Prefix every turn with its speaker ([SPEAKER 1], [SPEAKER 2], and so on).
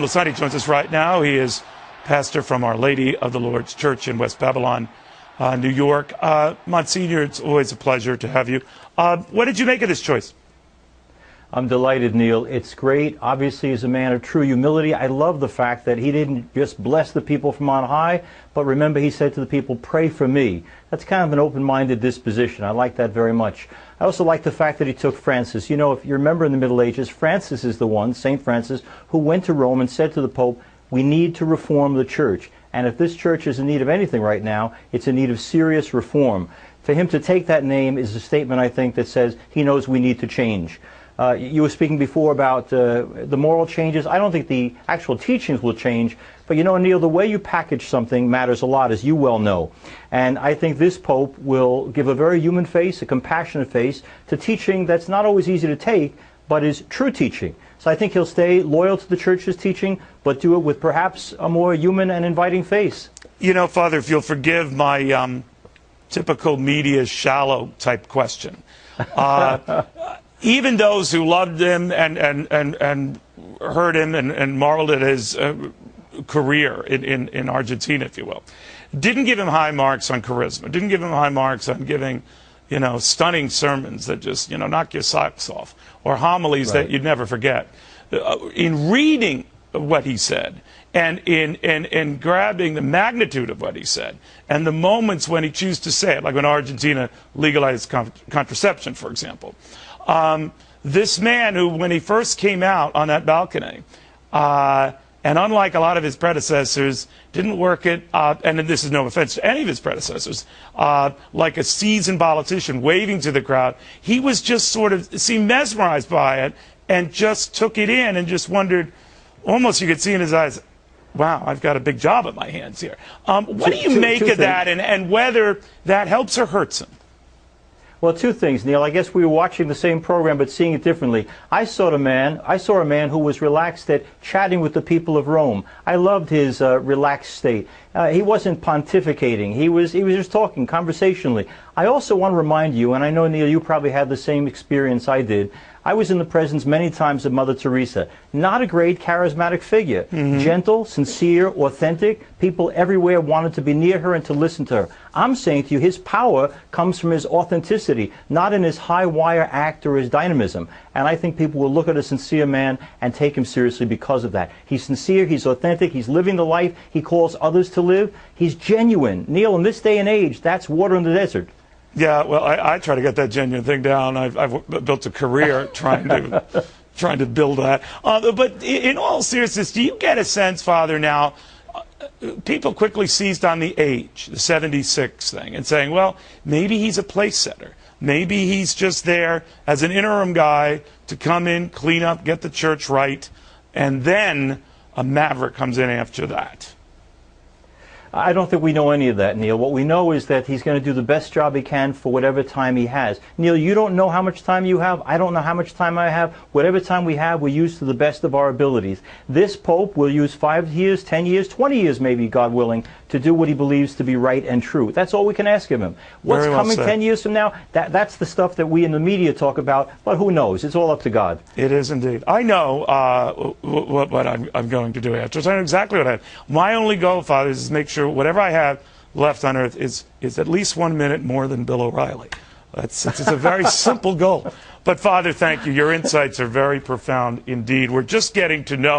[SPEAKER 1] Lasani joins us right now. He is pastor from Our Lady of the Lord's Church in West Babylon, New York. Monsignor, it's always a pleasure to have you. What did you make of this choice?
[SPEAKER 2] I'm delighted, Neil. It's great. Obviously, he's a man of true humility. I love the fact that he didn't just bless the people from on high, but remember he said to the people, pray for me. That's kind of an open-minded disposition. I like that very much. I also like the fact that he took Francis. You know, if you remember in the Middle Ages, Francis is the one, St. Francis, who went to Rome and said to the Pope, we need to reform the church. And if this church is in need of anything right now, it's in need of serious reform. For him to take that name is a statement, I think, that says he knows we need to change. You were speaking before about the moral changes. I don't think the actual teachings will change. But you know, Neil, the way you package something matters a lot, as you well know. And I think this Pope will give a very human face, a compassionate face, to teaching that's not always easy to take, but is true teaching. So I think he'll stay loyal to the Church's teaching, but do it with perhaps a more human and inviting face.
[SPEAKER 1] You know, Father, if you'll forgive my typical media shallow type question. Even those who loved him and heard him and marveled at his career in Argentina, if you will, didn't give him high marks on charisma, didn't give him high marks on giving, you know, stunning sermons that just, you know, knock your socks off, or homilies that you'd never forget. In reading what he said, and in grabbing the magnitude of what he said, and the moments when he chose to say it, like when Argentina legalized contraception, for example. This man who, when he first came out on that balcony, and unlike a lot of his predecessors, didn't work it, and this is no offense to any of his predecessors, like a seasoned politician waving to the crowd. He was just sort of seemed mesmerized by it and just took it in and just wondered, almost you could see in his eyes, wow, I've got a big job at my hands here. What do you make of that, and whether that helps or hurts him?
[SPEAKER 2] Well, two things, Neil. I guess we were watching the same program but seeing it differently. I saw a man who was relaxed at chatting with the people of Rome. I loved his relaxed state. He wasn't pontificating. He was just talking conversationally. I also want to remind you, and I know, Neil, you probably had the same experience I did. I was in the presence many times of Mother Teresa. Not a great charismatic figure. Gentle, sincere, authentic. People everywhere wanted to be near her and to listen to her. I'm saying to you, his power comes from his authenticity, not in his high-wire act or his dynamism. And I think people will look at a sincere man and take him seriously because of that. He's sincere, he's authentic, he's living the life he calls others to live. He's genuine. Neil, in this day and age, that's water in the desert.
[SPEAKER 1] Yeah, well, I try to get that genuine thing down. I've built a career trying to build that. But in all seriousness, do you get a sense, Father, now, people quickly seized on the age, the 76 thing, and saying, well, maybe he's a place setter. Maybe he's just there as an interim guy to come in, clean up, get the church right, and then a maverick comes in after that.
[SPEAKER 2] I don't think we know any of that, Neil. What we know is that he's going to do the best job he can for whatever time he has. Neil, you don't know how much time you have. I don't know how much time I have. Whatever time we have, we use to the best of our abilities. This Pope will use 5 years, 10 years, 20 years maybe, God willing, to do what he believes to be right and true. That's all we can ask of him. What's coming 10 years from now, that's the stuff that we in the media talk about, but who knows? It's all up to God.
[SPEAKER 1] It is indeed. I know what I'm going to do after. I know exactly what I have. My only goal, Father, is to make sure whatever I have left on earth is at least 1 minute more than Bill O'Reilly. It's a very simple goal. But Father, thank you. Your insights are very profound indeed. We're just getting to know